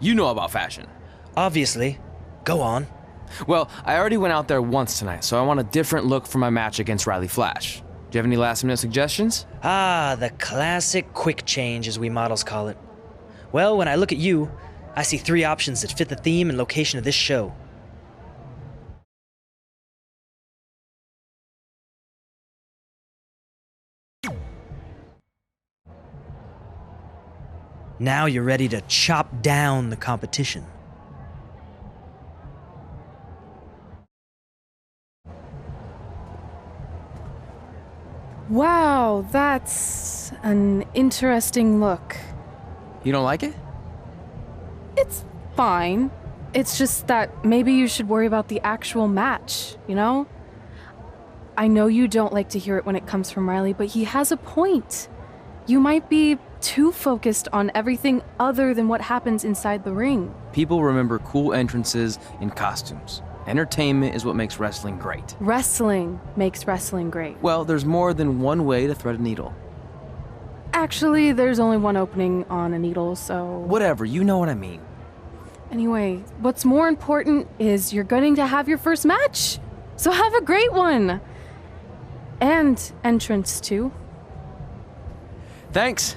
You know about fashion. Obviously. Go on. Well, I already went out there once tonight, so I want a different look for my match against Riley Flash. Do you have any last-minute suggestions? Ah, the classic quick change, as we models call it. Well, when I look at you, I see 3 options that fit the theme and location of this show. Now you're ready to chop down the competition. Wow, that's an interesting look. You don't like it? It's fine. It's just that maybe you should worry about the actual match, you know? I know you don't like to hear it when it comes from Riley, but he has a point. You might be too focused on everything other than what happens inside the ring. People remember cool entrances and costumes. Entertainment is what makes wrestling great. Wrestling makes wrestling great. Well, there's more than one way to thread a needle. Actually, there's only one opening on a needle, so... Whatever, you know what I mean. Anyway, what's more important is you're going to have your first match. So have a great one. And entrance, too. Thanks.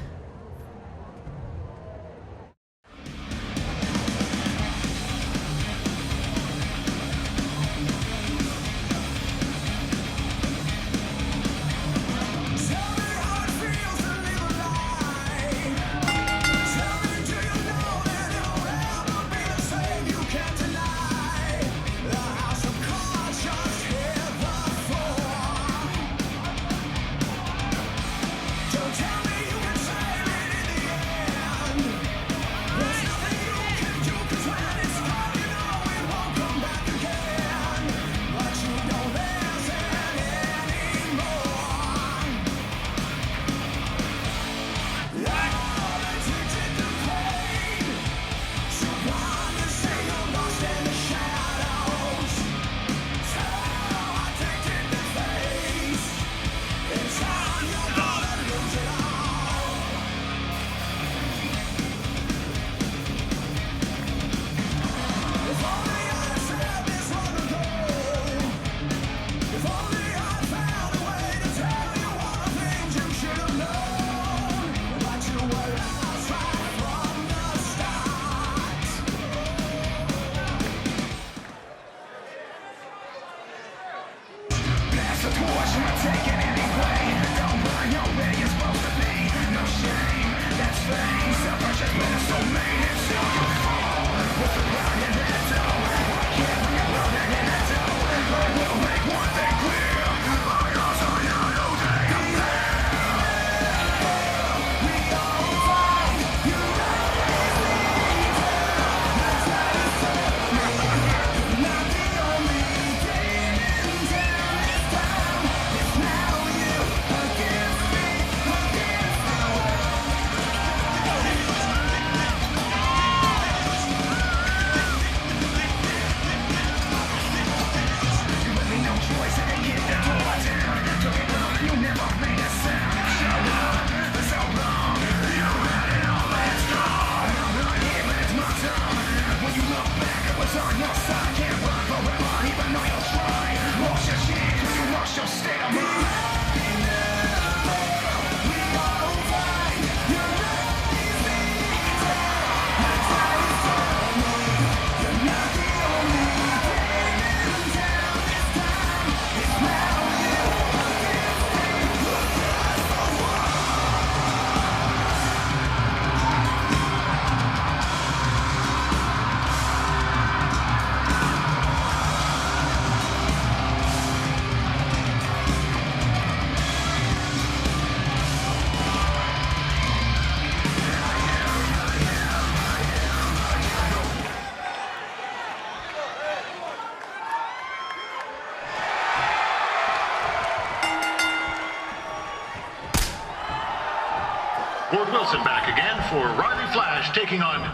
Ward Wilson back again for Riley Flash taking on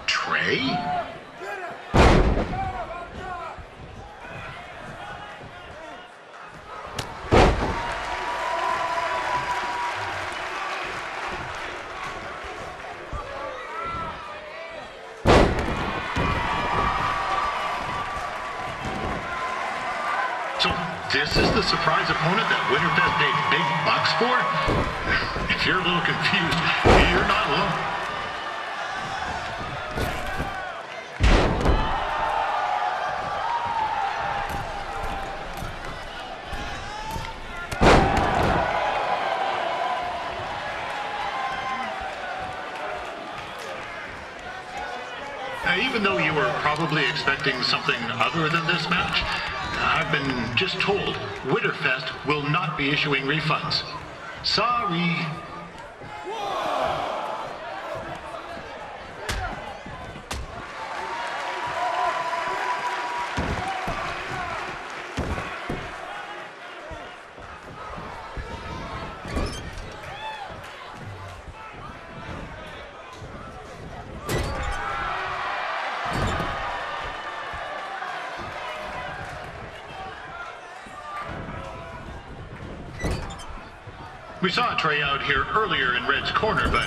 Trey. the surprise opponent that Winterfest paid big bucks for? If you're a little confused, you're not alone. Even though you were probably expecting something other than this match, I've been just told Winterfest will not be issuing refunds. Sorry. We saw Trey out here earlier in Red's corner, but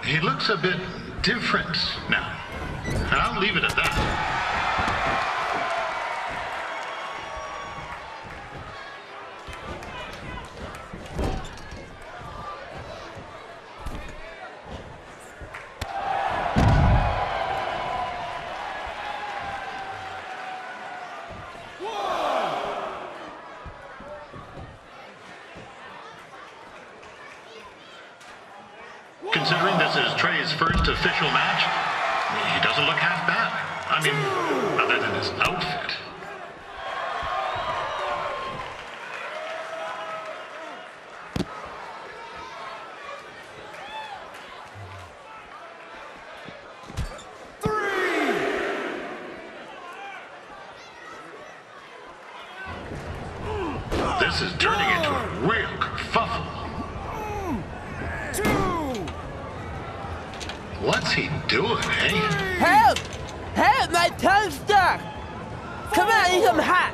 he looks a bit different now. And I'll leave it at that. Considering this is Trey's first official match, he doesn't look half bad. I mean, other than his outfit. This is turning into a real kerfuffle. What's he doing, eh? Help! Help! My tongue's stuck! Come on, eat some hot!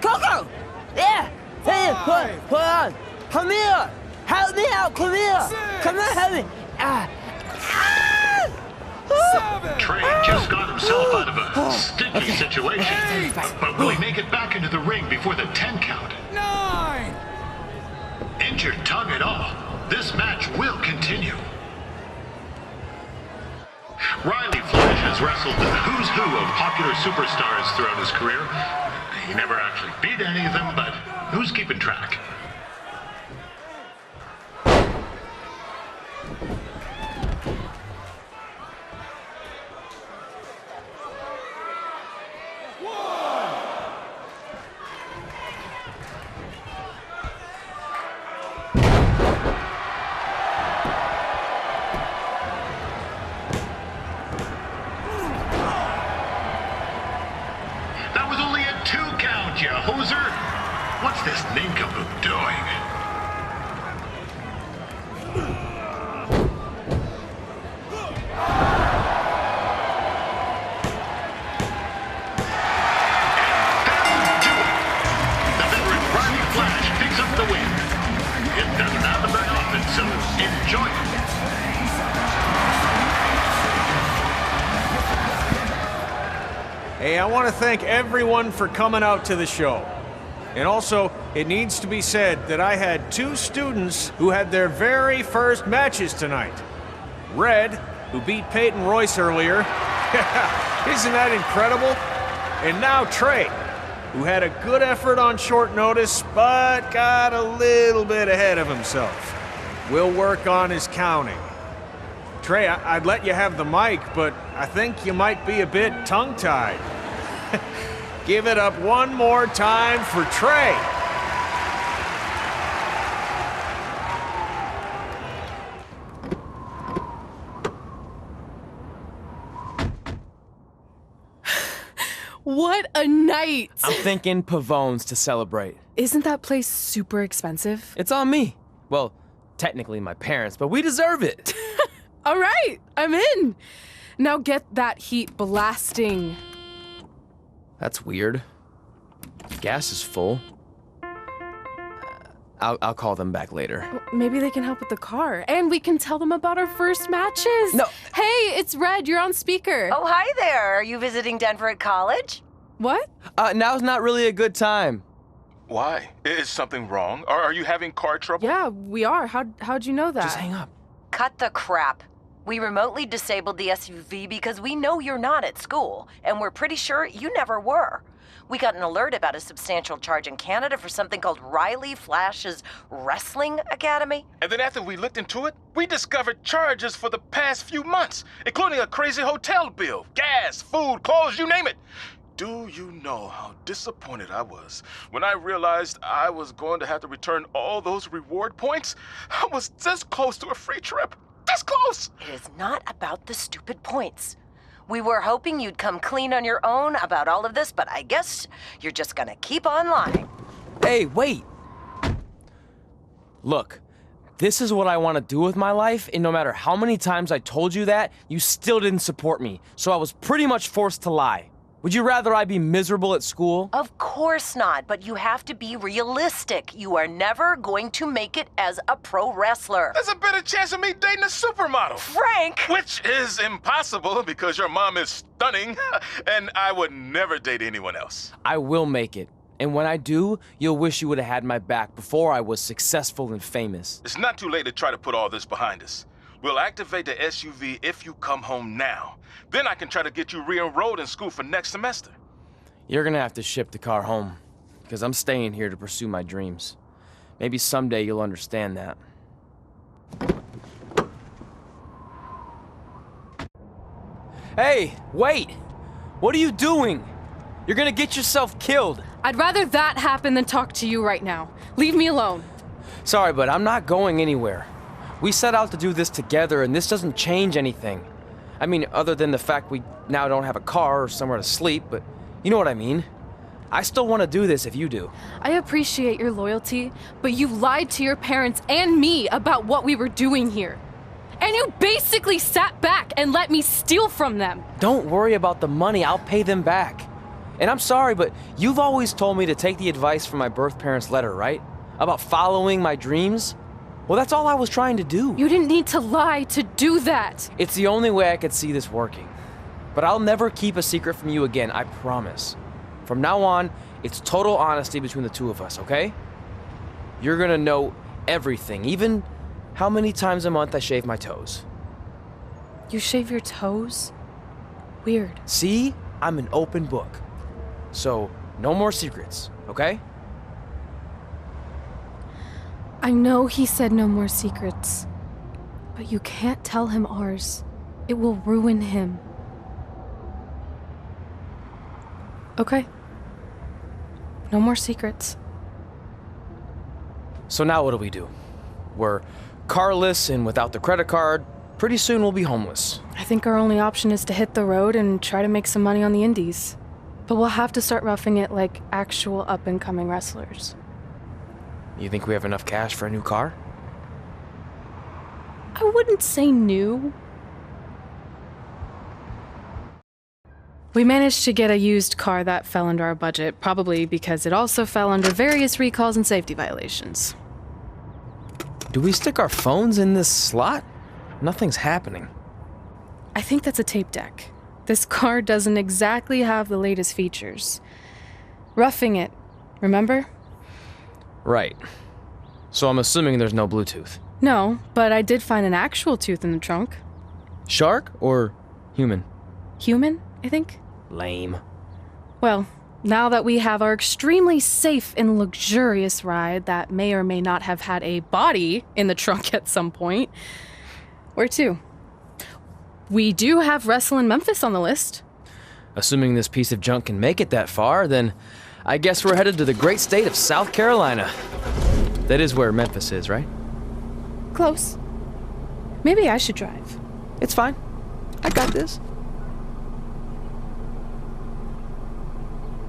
Coco! Yeah! Hey, hold on! Come here! Help me out! Come here! Come on, help me! Trey just got himself out of a sticky situation. But will he make it back into the ring before the 10 count? 9! Injured tongue and all, this match will continue. Riley Flash has wrestled the who's who of popular superstars throughout his career. He never actually beat any of them, but who's keeping track? You hoser! What's this nincompoop doing? That'll do it! The veteran Riley Flash picks up the win. It doesn't happen very often, so enjoy it. Hey, I want to thank everyone for coming out to the show. And also, it needs to be said that I had 2 students who had their very first matches tonight. Red, who beat Peyton Royce earlier. Isn't that incredible? And now Trey, who had a good effort on short notice, but got a little bit ahead of himself. We'll work on his counting. Trey, I'd let you have the mic, but I think you might be a bit tongue-tied. Give it up one more time for Trey. What a night! I'm thinking Pavone's to celebrate. Isn't that place super expensive? It's on me. Well, technically my parents, but we deserve it. All right, I'm in. Now get that heat blasting. That's weird. Gas is full. I'll call them back later. Maybe they can help with the car. And we can tell them about our first matches. No. Hey, it's Red. You're on speaker. Oh, hi there. Are you visiting Denver at college? What? Now's not really a good time. Why? Is something wrong? Are you having car trouble? Yeah, we are. How'd you know that? Just hang up. Cut the crap. We remotely disabled the SUV because we know you're not at school, and we're pretty sure you never were. We got an alert about a substantial charge in Canada for something called Riley Flash's Wrestling Academy. And then after we looked into it, we discovered charges for the past few months, including a crazy hotel bill, gas, food, clothes, you name it. Do you know how disappointed I was when I realized I was going to have to return all those reward points? I was this close to a free trip. This close! It is not about the stupid points. We were hoping you'd come clean on your own about all of this, but I guess you're just gonna keep on lying. Hey, wait! Look, this is what I want to do with my life, and no matter how many times I told you that, you still didn't support me, so I was pretty much forced to lie. Would you rather I be miserable at school? Of course not, but you have to be realistic. You are never going to make it as a pro wrestler. There's a better chance of me dating a supermodel. Frank! Which is impossible because your mom is stunning, and I would never date anyone else. I will make it. And when I do, you'll wish you would have had my back before I was successful and famous. It's not too late to try to put all this behind us. We'll activate the SUV if you come home now. Then I can try to get you re-enrolled in school for next semester. You're gonna have to ship the car home, because I'm staying here to pursue my dreams. Maybe someday you'll understand that. Hey, wait! What are you doing? You're gonna get yourself killed. I'd rather that happen than talk to you right now. Leave me alone. Sorry, but I'm not going anywhere. We set out to do this together, and this doesn't change anything. I mean, other than the fact we now don't have a car or somewhere to sleep, but you know what I mean. I still want to do this if you do. I appreciate your loyalty, but you lied to your parents and me about what we were doing here. And you basically sat back and let me steal from them. Don't worry about the money, I'll pay them back. And I'm sorry, but you've always told me to take the advice from my birth parents' letter, right? About following my dreams? Well, that's all I was trying to do. You didn't need to lie to do that. It's the only way I could see this working. But I'll never keep a secret from you again, I promise. From now on, it's total honesty between the two of us, okay? You're gonna know everything, even how many times a month I shave my toes. You shave your toes? Weird. See? I'm an open book. So, no more secrets, okay? I know he said no more secrets, but you can't tell him ours. It will ruin him. Okay. No more secrets. So now what do we do? We're carless and without the credit card. Pretty soon we'll be homeless. I think our only option is to hit the road and try to make some money on the indies. But we'll have to start roughing it like actual up-and-coming wrestlers. You think we have enough cash for a new car? I wouldn't say new. We managed to get a used car that fell under our budget, probably because it also fell under various recalls and safety violations. Do we stick our phones in this slot? Nothing's happening. I think that's a tape deck. This car doesn't exactly have the latest features. Roughing it, remember? Right. So I'm assuming there's no Bluetooth. No, but I did find an actual tooth in the trunk. Shark or human? Human, I think. Lame. Well, now that we have our extremely safe and luxurious ride that may or may not have had a body in the trunk at some point, where to? We do have Wrestle in Memphis on the list. Assuming this piece of junk can make it that far, then I guess we're headed to the great state of South Carolina. That is where Memphis is, right? Close. Maybe I should drive. It's fine. I got this.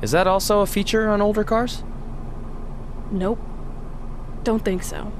Is that also a feature on older cars? Nope. Don't think so.